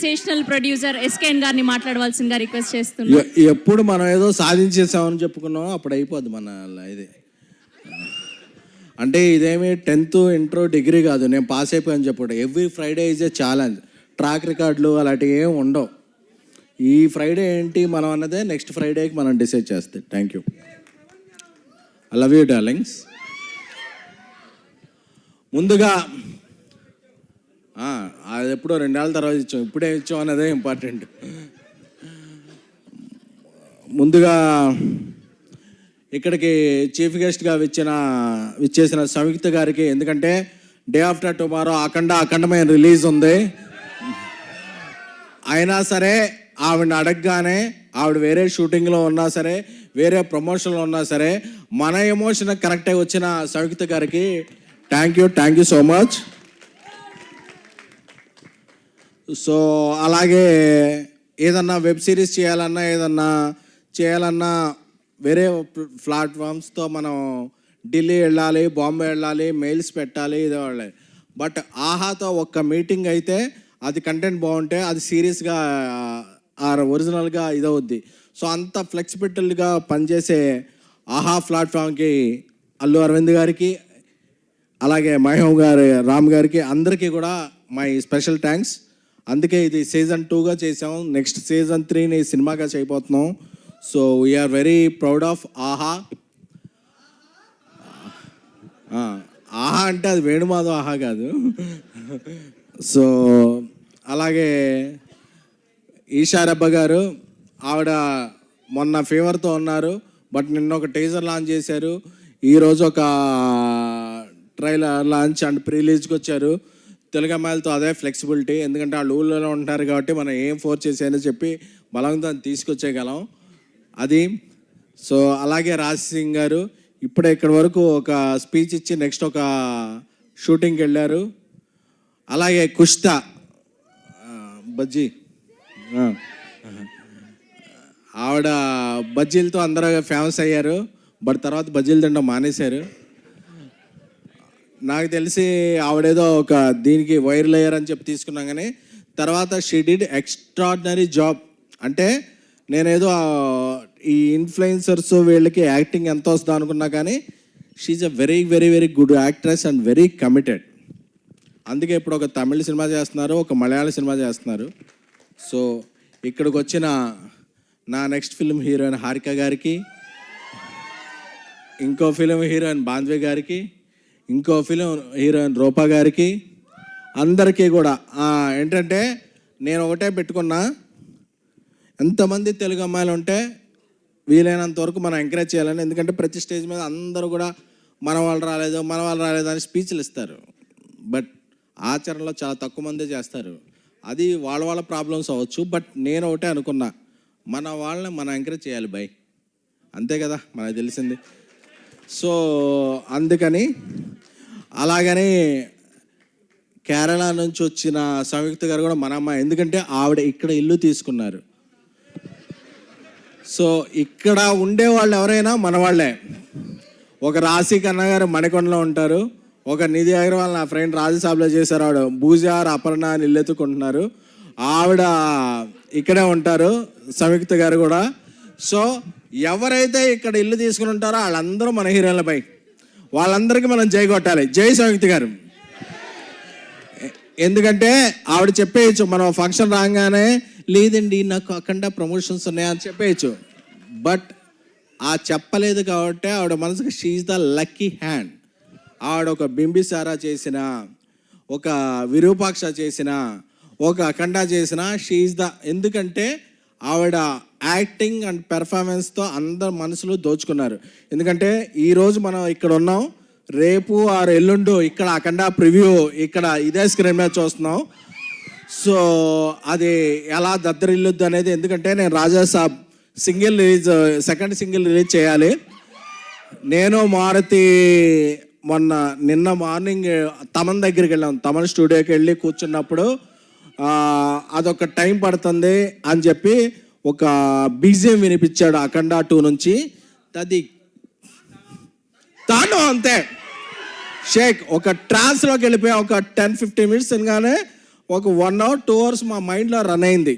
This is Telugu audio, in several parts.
సెన్సేషనల్ ప్రొడ్యూసర్ ఎస్కేఎన్ గారిని మాట్లాడవలసిందిగా రిక్వెస్ట్ చేస్తున్నాను. ఎప్పుడు మనం ఏదో సాధించేసామని చెప్పుకున్నాం అప్పుడు అయిపోద్ది మన ఇది. అంటే ఇదేమి 10th ఇంటర్ డిగ్రీ కాదు, నేను పాస్ అయిపోయాను చెప్పడం. Every Friday is a challenge. Track రికార్డులు అలాంటివి ఏమి ఉండవు. ఈ ఫ్రైడే ఏంటి మనం అన్నదే నెక్స్ట్ ఫ్రైడేకి మనం డిసైడ్ చేస్తాం. Thank you. I love you darlings. ముందుగా అది ఎప్పుడో 2 ఏళ్ళ తర్వాత ఇచ్చాం, ఇప్పుడే ఇచ్చాం అన్నదే ఇంపార్టెంట్. ముందుగా ఇక్కడికి చీఫ్ గెస్ట్గా విచ్చేసిన సంయుక్త గారికి, ఎందుకంటే డే ఆఫ్టర్ టుమారో అఖండమైన రిలీజ్ ఉంది. అయినా సరే ఆవిడని అడగగానే, ఆవిడ వేరే షూటింగ్లో ఉన్నా సరే, వేరే ప్రమోషన్లో ఉన్నా సరే, మన ఎమోషన్ కరెక్ట్ అయి వచ్చిన సంయుక్త గారికి thank you so much. So అలాగే ఏదన్నా వెబ్ సిరీస్ చేయాలన్నా వేరే ప్లాట్ఫామ్స్తో మనం ఢిల్లీ వెళ్ళాలి, బాంబే వెళ్ళాలి, మెయిల్స్ పెట్టాలి, ఇదే వాళ్ళే. బట్ ఆహాతో ఒక్క మీటింగ్ అయితే అది కంటెంట్ బాగుంటే అది సీరియస్గా ఒరిజినల్గా ఇదవుద్ది. సో అంత ఫ్లెక్సిబిలిటీగా పనిచేసే ఆహా ప్లాట్ఫామ్కి అల్లు అరవింద్ గారికి, అలాగే మహేమ్ గారి, రామ్ గారికి, అందరికీ కూడా మై స్పెషల్ థ్యాంక్స్. అందుకే ఇది సీజన్ 2గా చేసాం, నెక్స్ట్ సీజన్ 3ని సినిమాగా చేయబోతున్నాం. So we are very proud of Aha. Aha అంటే అది వేణుమాధవ్ ఆహా కాదు. సో అలాగే ఈషారబ్బ గారు, ఆవిడ మొన్న ఫీవర్తో ఉన్నారు, బట్ నిన్న ఒక టీజర్ లాంచ్ చేశారు, ఈరోజు ఒక ట్రైలర్ లాంచ్ అండ్ ప్రీలీజ్కి వచ్చారు. తెలుగు అమ్మాయిలతో అదే ఫ్లెక్సిబిలిటీ, ఎందుకంటే వాళ్ళు ఊళ్ళో ఉంటారు కాబట్టి మనం ఏం ఫోర్స్ చేసాయని చెప్పి బలంతో తీసుకొచ్చేయగలం అది. సో అలాగే రాజ్ సింగ్ గారు ఇప్పుడే ఇక్కడి వరకు ఒక స్పీచ్ ఇచ్చి నెక్స్ట్ ఒక షూటింగ్కి వెళ్ళారు. అలాగే కుష్తా బజ్జీ, ఆవిడ బజ్జీలతో అందరూ ఫేమస్ అయ్యారు, బట్ తర్వాత బజ్జీలు తినడం మానేశారు. నాకు తెలిసి ఆవిడేదో ఒక దీనికి వైరల్ అయ్యారని చెప్పి తీసుకున్నాం, కానీ తర్వాత షీ డిడ్ ఎక్స్ట్రాడినరీ జాబ్. అంటే నేనేదో ఈ ఇన్ఫ్లుయెన్సర్స్ వీళ్ళకి యాక్టింగ్ ఎంత వస్తుందో అనుకున్నా, కానీ she a very very very good actress and very committed. అందుకే ఇప్పుడు ఒక తమిళ సినిమా చేస్తున్నారు, ఒక మలయాళ సినిమా చేస్తున్నారు. సో ఇక్కడికి వచ్చిన నా నెక్స్ట్ ఫిల్మ్ హీరోయిన్ హారిక గారికి, ఇంకో ఫిలిం హీరోయిన్ బాంధ్వే గారికి, ఇంకో ఫిలిం హీరోయిన్ రూపా గారికి, అందరికీ కూడా ఏంటంటే నేను ఒకటే పెట్టుకున్నా, ఎంతమంది తెలుగు అమ్మాయిలు ఉంటే వీలైనంత వరకు మనం ఎంకరేజ్ చేయాలని. ఎందుకంటే ప్రతి స్టేజ్ మీద అందరూ కూడా మన వాళ్ళు రాలేదు అని స్పీచ్లు ఇస్తారు, బట్ ఆచరణలో చాలా తక్కువ మందే చేస్తారు. అది వాళ్ళ ప్రాబ్లమ్స్ అవ్వచ్చు, బట్ నేను ఒకటే అనుకున్నా, మన వాళ్ళని మనం ఎంకరేజ్ చేయాలి బై, అంతే కదా మనకు తెలిసింది. సో అందుకని అలాగని కేరళ నుంచి వచ్చిన సంయుక్త గారు కూడా మన అమ్మాయి, ఎందుకంటే ఆవిడ ఇక్కడ ఇల్లు తీసుకున్నారు. సో ఇక్కడ ఉండేవాళ్ళు ఎవరైనా మన వాళ్ళే. ఒక రాశి కన్నా గారు మణికొండలో ఉంటారు, ఒక నిధి అగర్వాల్ నా ఫ్రెండ్ రాజసాబ్లో చేశారు, ఆవిడ భూజార్ అపర్ణ అని ఇల్లు ఎత్తుకుంటున్నారు, ఆవిడ ఇక్కడే ఉంటారు, సంయుక్త గారు కూడా. సో ఎవరైతే ఇక్కడ ఇల్లు తీసుకుని ఉంటారో వాళ్ళందరూ మన హీరోలపై, వాళ్ళందరికీ మనం జై కొట్టాలి. జై సంయుక్త గారు. ఎందుకంటే ఆవిడ చెప్పేయచ్చు, మనం ఫంక్షన్ రాగానే లేదండి నాకు అఖండ ప్రమోషన్స్ ఉన్నాయని చెప్పేయచ్చు, బట్ చెప్పలేదు కాబట్టి ఆవిడ మనసుకి షీఈ్ ద లక్కీ హ్యాండ్. ఆవిడ ఒక బింబిసారా చేసిన, ఒక విరూపాక్ష చేసిన, ఒక అఖండ చేసిన, షీఈ్ ద, ఎందుకంటే ఆవిడ యాక్టింగ్ అండ్ పెర్ఫార్మెన్స్తో అందరు మనసులు దోచుకున్నారు. ఎందుకంటే ఈరోజు మనం ఇక్కడ ఉన్నాం, రేపు ఆరు ఎల్లుండు ఇక్కడ అఖండ ప్రివ్యూ ఇక్కడ ఇదే స్క్రీన్ మీద చూస్తున్నాం. సో అది ఎలా దద్దరిల్లుద్దు అనేది, ఎందుకంటే నేను రాజాసాబ్ సెకండ్ సింగిల్ రిలీజ్ చేయాలి. నేను మారుతి నిన్న మార్నింగ్ తమన్ దగ్గరికి వెళ్ళాం, తమన్ స్టూడియోకి వెళ్ళి కూర్చున్నప్పుడు అదొక టైం పడుతుంది అని చెప్పి ఒక బీజిఎం వినిపించాడు అఖండ 2 నుంచి. అది తాను అంతే షేక్ ఒక ట్రాన్స్లోకి వెళ్ళిపోయా. ఒక 10-15 మినిట్స్ అనగానే ఒక 1 hour 2 hours మా మైండ్లో రన్ అయింది.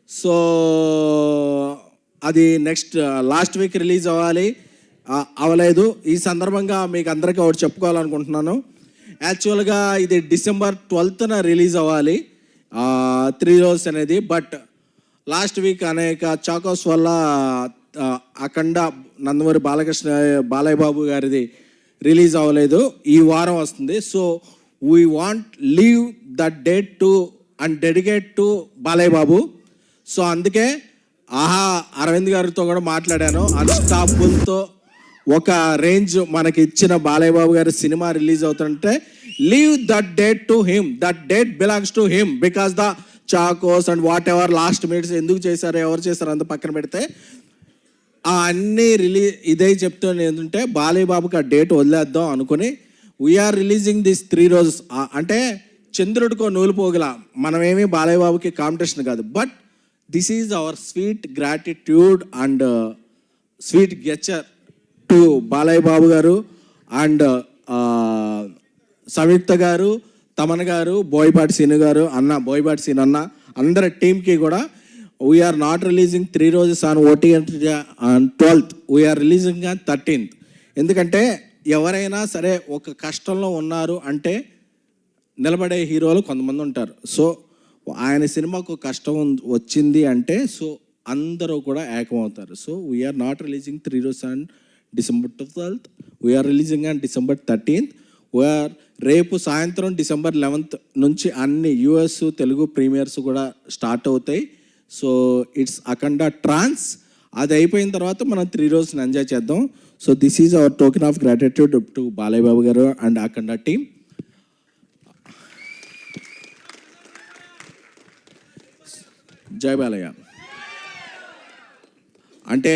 సో అది నెక్స్ట్ లాస్ట్ వీక్ రిలీజ్ అవ్వాలి, అవ్వలేదు. ఈ సందర్భంగా మీకు అందరికీ ఒకటి చెప్పుకోవాలనుకుంటున్నాను. యాక్చువల్గా ఇది December 12th రిలీజ్ అవ్వాలి 3 రోజెస్ అనేది. బట్ లాస్ట్ వీక్ అనేక చాకోస్ వల్ల అఖండ నందమూరి బాలయ్య బాబు గారిది రిలీజ్ అవ్వలేదు. ఈ వారం వస్తుంది. So we want leave that date to and dedicate to Balayya Babu. So అందుకే అరవింద్ గారితో కూడా మాట్లాడాను. అన్స్టాపుల్తో ఒక రేంజ్ మనకి ఇచ్చిన బాలయ్య బాబు గారి సినిమా రిలీజ్ అవుతుంటే leave that date to him, that date belongs to him because the Chocos and what ever last minutes ఎందుకు చేశారు, ఎవరు చేశారు అంత పక్కన పెడితే అన్నీ ఇదే చెప్తాను. ఏంటంటే బాలయ్య బాబుకి ఆ డేట్ వదిలేద్దాం అనుకుని వీఆర్ రిలీజింగ్ దిస్ 3 రోజెస్. అంటే చంద్రుడికో నూలు పోగల, మనమేమీ బాలయ్య బాబుకి కాంపిటీషన్ కాదు. But this is our sweet gratitude and sweet gesture to Balayya Babu garu and సంయుక్త గారు, తమన్ గారు, బోయపాటి సీను గారు, బోయపాటి సీను అన్న, అందరి టీంకి కూడా we are not releasing 3 roses on OTT on 12th. We are releasing on 13th. ఎందుకంటే ఎవరైనా సరే ఒక కష్టంలో ఉన్నారు అంటే నిలబడే హీరోలు కొంతమంది ఉంటారు. సో ఆయన సినిమాకు కష్టం వచ్చింది అంటే సో అందరూ కూడా ఏకమవుతారు. So we are not releasing 3 roses on December 12th. We are releasing on December 13th. We are రేపు సాయంత్రం December 11th నుంచి అన్ని US తెలుగు ప్రీమియర్స్ కూడా స్టార్ట్ అవుతాయి. So it's Akhanda trance. అది అయిపోయిన తర్వాత మనం 3 రోజెస్ ఎంజాయ్ చేద్దాం. So this is our token of gratitude to Balayya Babu garu and Akhanda team. జై బాలయ్య. అంటే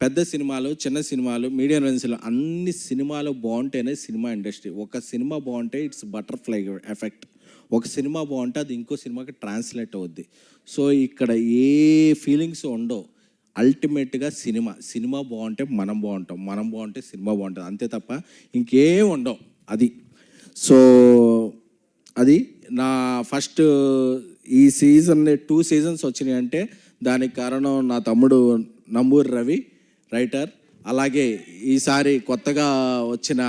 పెద్ద సినిమాలు, చిన్న సినిమాలు, మీడియం రేంజ్లో అన్ని సినిమాలు బాగుంటేనే సినిమా ఇండస్ట్రీ. ఒక సినిమా బాగుంటే ఇట్స్ బటర్ఫ్లై ఎఫెక్ట్. ఒక సినిమా బాగుంటే అది ఇంకో సినిమాకి ట్రాన్స్లేట్ అవుద్ది. సో ఇక్కడ ఏ ఫీలింగ్స్ ఉండవు. అల్టిమేట్గా సినిమా బాగుంటే మనం బాగుంటాం, మనం బాగుంటే సినిమా బాగుంటుంది, అంతే తప్ప ఇంకేం ఉండవు. అది సో అది నా ఫస్ట్ ఈ సీజన్ 2 seasons వచ్చినాయి అంటే దానికి కారణం నా తమ్ముడు నంబూరి రవి, రైటర్. అలాగే ఈసారి కొత్తగా వచ్చిన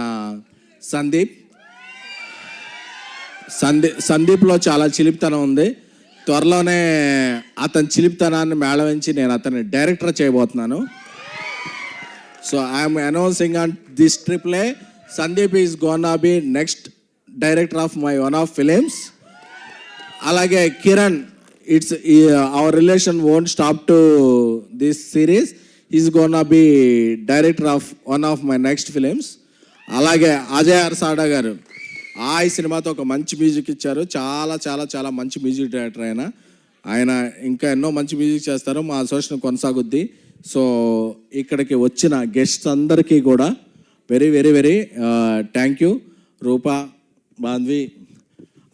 సందీప్లో చాలా చిలిపితనం ఉంది. త్వరలోనే అతని చిలిపితనాన్ని మేళవించి నేను అతన్ని డైరెక్టర్ చేయబోతున్నాను. So I'm announcing on this triple Sandeep is gonna be next director of my one of films. అలాగే Kiran, it's our relation won't stop to this series. Is gonna be director of one of my next films. అలాగే అజయ్ అర్సాడా గారు ఈ సినిమాతో ఒక మంచి మ్యూజిక్ ఇచ్చారు. చాలా చాలా చాలా మంచి మ్యూజిక్ డైరెక్టర్ ఆయన ఇంకా ఎన్నో మంచి మ్యూజిక్ చేస్తారు. మా అసోసియేషన్ కొనసాగుద్ది. సో ఇక్కడికి వచ్చిన గెస్ట్స్ అందరికీ కూడా very very very thank you. Rupa, Bandhavi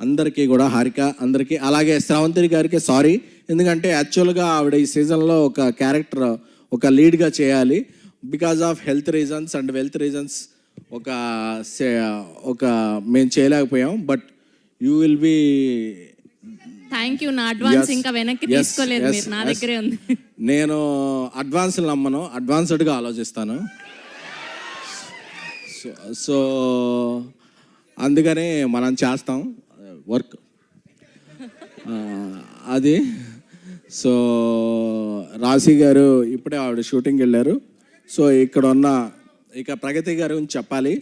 అందరికీ కూడా, హారిక అందరికీ, అలాగే శ్రావంతి గారికి సారీ. ఎందుకంటే యాక్చువల్గా ఆవిడ ఈ సీజన్లో ఒక క్యారెక్టర్, ఒక లీడ్గా చేయాలి. Because of health reasons and wealth reasons ఒక మేము చేయలేకపోయాం. But you will be thank you. నా అడ్వాన్స్ ఇంకా వెనక్కి తీసుకోలేదు మీరు, నా దగ్గరే ఉంది. నేను అడ్వాన్స్లు నమ్మను, అడ్వాన్స్డ్గా ఆలోచిస్తాను. సో అందుకని మనం చేస్తాం వర్క్ అది. సో రాశి గారు ఇప్పుడే ఆవిడ షూటింగ్కి వెళ్ళారు. సో ఇక్కడ ఉన్న ప్రగతి గారి గురించి చెప్పాలి.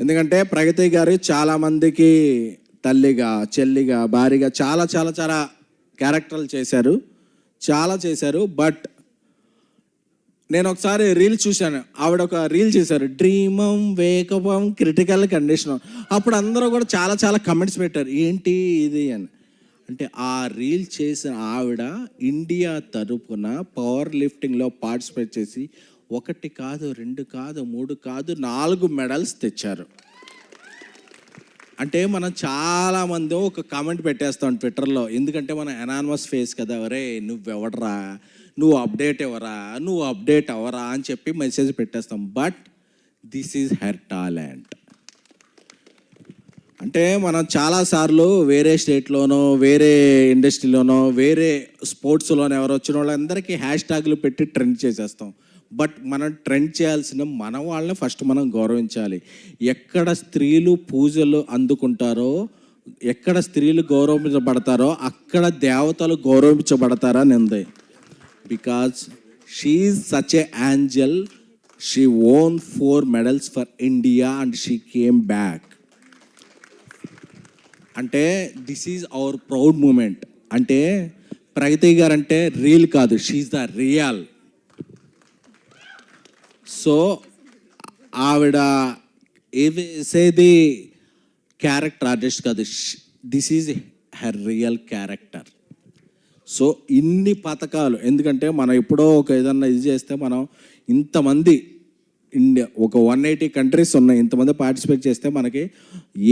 ఎందుకంటే ప్రగతి గారు చాలామందికి తల్లిగా, చెల్లిగా, భార్యగా చాలా చాలా చాలా క్యారెక్టర్లు చేశారు. బట్ నేను ఒకసారి రీల్ చూశాను, ఆవిడ ఒక రీల్ చేశారు, డ్రీమం, వేకపం, క్రిటికల్ కండిషన్. అప్పుడు అందరూ కూడా చాలా చాలా కమెంట్స్ పెట్టారు, ఏంటి ఇది అని. అంటే ఆ రీల్ చేసిన ఆవిడ ఇండియా తరపున పవర్ లిఫ్టింగ్లో పార్టిసిపేట్ చేసి 1 కాదు 2 కాదు 3 కాదు 4 మెడల్స్ తెచ్చారు. అంటే మనం చాలామంది ఒక కామెంట్ పెట్టేస్తాం ట్విట్టర్లో, ఎందుకంటే మనం ఎనానిమస్ ఫేస్ కదా, ఒరే నువ్వెవడరా, నువ్వు అప్డేట్ అవ్వరా అని చెప్పి మెసేజ్ పెట్టేస్తాం. But this is her talent. అంటే మనం చాలాసార్లు వేరే స్టేట్లోనో వేరే ఇండస్ట్రీలోనో వేరే స్పోర్ట్స్లోనో ఎవరు వచ్చిన వాళ్ళందరికీ హ్యాష్ ట్యాగ్లు పెట్టి ట్రెండ్ చేసేస్తాం. బట్ మనం ట్రెండ్ చేయాల్సిన మన వాళ్ళని ఫస్ట్ మనం గౌరవించాలి. ఎక్కడ స్త్రీలు పూజలు అందుకుంటారో, ఎక్కడ స్త్రీలు గౌరవించబడతారో అక్కడ దేవతలు గౌరవించబడతారని ఉంది. Because she is such a angel. She won 4 medals for India and she came back. అంటే this is our proud moment. అంటే ప్రగతి గారు అంటే రీల్ కాదు, షీఈ్ ద రియల్. సో ఆవిడ వేసేది క్యారెక్టర్ ఆర్టిస్ట్ కాదు, this is her real character. So ఇన్ని పథకాలు, ఎందుకంటే మనం ఎప్పుడో ఒక ఏదన్నా ఇది చేస్తే మనం ఇంతమంది ఇండియా ఒక 180 countries ఉన్నాయి, ఇంతమంది పార్టిసిపేట్ చేస్తే మనకి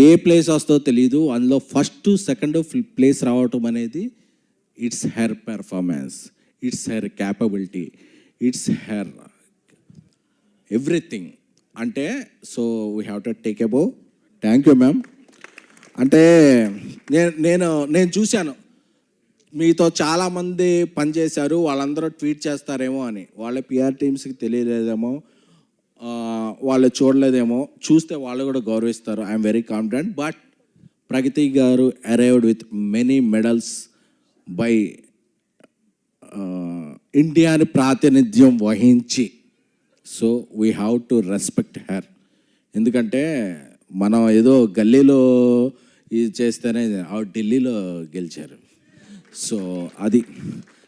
ఏ ప్లేస్ వస్తుందో తెలియదు. అందులో ఫస్ట్ సెకండ్ ప్లేస్ రావటం అనేది it's her performance, it's her capability, it's her everything. అంటే so we have to take above. Thank you ma'am. అంటే నేను చూశాను మీతో చాలామంది పనిచేశారు, వాళ్ళందరూ ట్వీట్ చేస్తారేమో అని. వాళ్ళ పిఆర్ టీమ్స్కి తెలియలేదేమో, వాళ్ళు చూడలేదేమో, చూస్తే వాళ్ళు కూడా గౌరవిస్తారు. I'm very confident. But Pragathi garu arrived with many medals by ఇండియాని ప్రాతినిధ్యం వహించి. So we have to respect her. ఎందుకంటే మనం ఏదో గల్లీలో ఇది చేస్తేనే ఆవిడ ఢిల్లీలో గెలిచారు. సో అది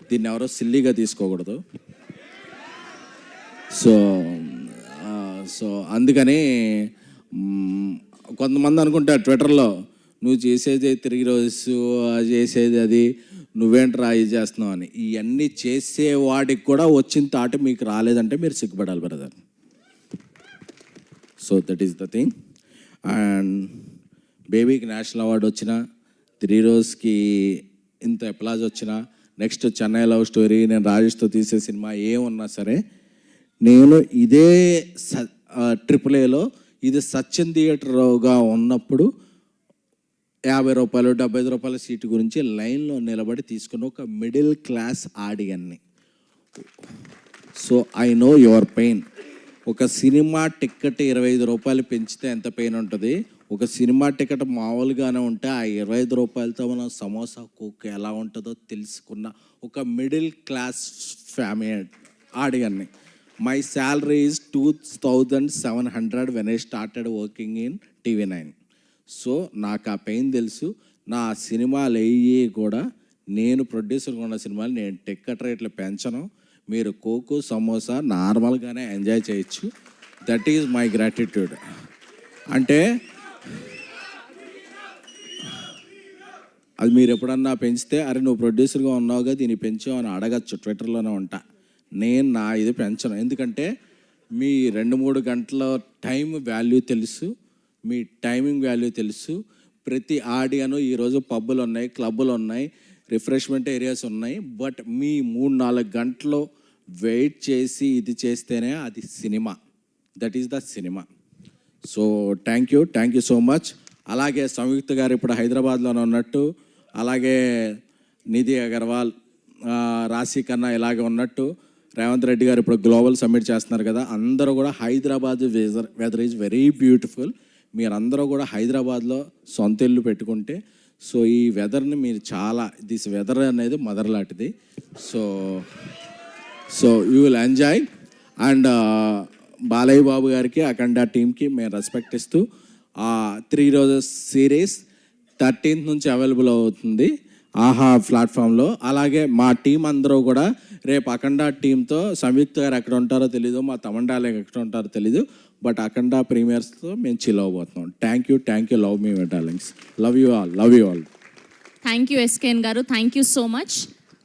దీన్ని ఎవరో సిల్లీగా తీసుకోకూడదు. సో అందుకని కొంతమంది అనుకుంటారు ట్విట్టర్లో, నువ్వు చేసేది తిరిగి రోజు చేసేది అది, నువ్వేంట్రా ఇది చేస్తున్నావు అని. ఇవన్నీ చేసేవాడికి కూడా వచ్చిన తాట మీకు రాలేదంటే మీరు సిగ్గుపడాలి brother. So that is the thing. And బేబీకి నేషనల్ అవార్డు వచ్చిన, 3 రోజుకి ఇంత అప్లాజ్ వచ్చిన, నెక్స్ట్ చెన్నై లవ్ స్టోరీ, నేను రాజేష్తో తీసే సినిమా ఏమున్నా సరే, నేను ఇదే AAAలో ఇది సచిన్ థియేటర్గా ఉన్నప్పుడు 50 రూపాయలు 75 రూపాయల సీటు గురించి లైన్లో నిలబడి తీసుకున్న ఒక మిడిల్ క్లాస్ ఆడియన్ని. So I know your pain. ఒక సినిమా టికెట్ 25 రూపాయలు పెంచితే ఎంత పెయిన్ ఉంటుంది, ఒక సినిమా టికెట్ మామూలుగానే ఉంటే ఆ 25 రూపాయలతో మనం సమోసా కోక్ ఎలా ఉంటుందో తెలుసుకున్న ఒక మిడిల్ క్లాస్ ఫ్యామిలీ ఆడియన్ని. My salary is 2700 when I started working in TV9. So నాకు ఆ పెయిన్ తెలుసు. నా సినిమాలు అయ్యి కూడా, నేను ప్రొడ్యూసర్గా ఉన్న సినిమాలు నేను టికెట్ రేట్లు పెంచను. మీరు కోకు సమోసా నార్మల్గానే ఎంజాయ్ చేయొచ్చు. That is my gratitude. అంటే అది మీరు ఎప్పుడన్నా పెంచితే, అరే నువ్వు ప్రొడ్యూసర్గా ఉన్నావుగా దీన్ని పెంచావు అని అడగచ్చు, ట్విట్టర్లోనే ఉంటా. నేను నా ఇది పెంచను. ఎందుకంటే మీ 2-3 గంటల టైం వాల్యూ తెలుసు, మీ టైమింగ్ వాల్యూ తెలుసు. ప్రతి ఆడియను ఈరోజు పబ్బులు ఉన్నాయి, క్లబ్బులు ఉన్నాయి, రిఫ్రెష్మెంట్ ఏరియాస్ ఉన్నాయి. బట్ మీ 3-4 గంటలు వెయిట్ చేసి ఇది చేస్తేనే అది cinema. That is the cinema. So thank you so much. అలాగే సంయుక్త గారు ఇప్పుడు హైదరాబాద్లోనే ఉన్నట్టు, అలాగే నిధి అగర్వాల్, రాశి కన్నా ఇలాగే ఉన్నట్టు, రేవంత్ రెడ్డి గారు ఇప్పుడు గ్లోబల్ సమ్మిట్ చేస్తున్నారు కదా, అందరూ కూడా Hyderabad weather is very beautiful. మీరందరూ కూడా హైదరాబాద్లో సొంత ఇల్లు పెట్టుకుంటే, సో ఈ వెదర్ని మీరు చాలా, దిస్ వెదర్ అనేది మదర్ లాంటిది. So you will enjoy. And Balayya Babu గారికి, అఖండ టీమ్కి మేము రెస్పెక్ట్ ఇస్తూ 3 రోజెస్ సిరీస్ 13th నుంచి అవైలబుల్ అవుతుంది ఆహా ప్లాట్ఫామ్లో. అలాగే మా టీం అందరూ కూడా రేపు అఖండ టీంతో, సంయుక్త గారు ఎక్కడ ఉంటారో తెలీదు, మా తమండాలు ఎక్కడ ఉంటారో తెలీదు, బట్ అఖండ ప్రీమియర్స్తో మేము చిల్ అవ్వబోతున్నాం. Thank you. Love me my darlings. Love you all. Thank you SKN garu, thank you so much.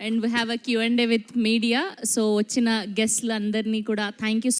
And we have a Q&A with media. So వచ్చిన గెస్ట్లు అందరినీ కూడా థ్యాంక్ యూ.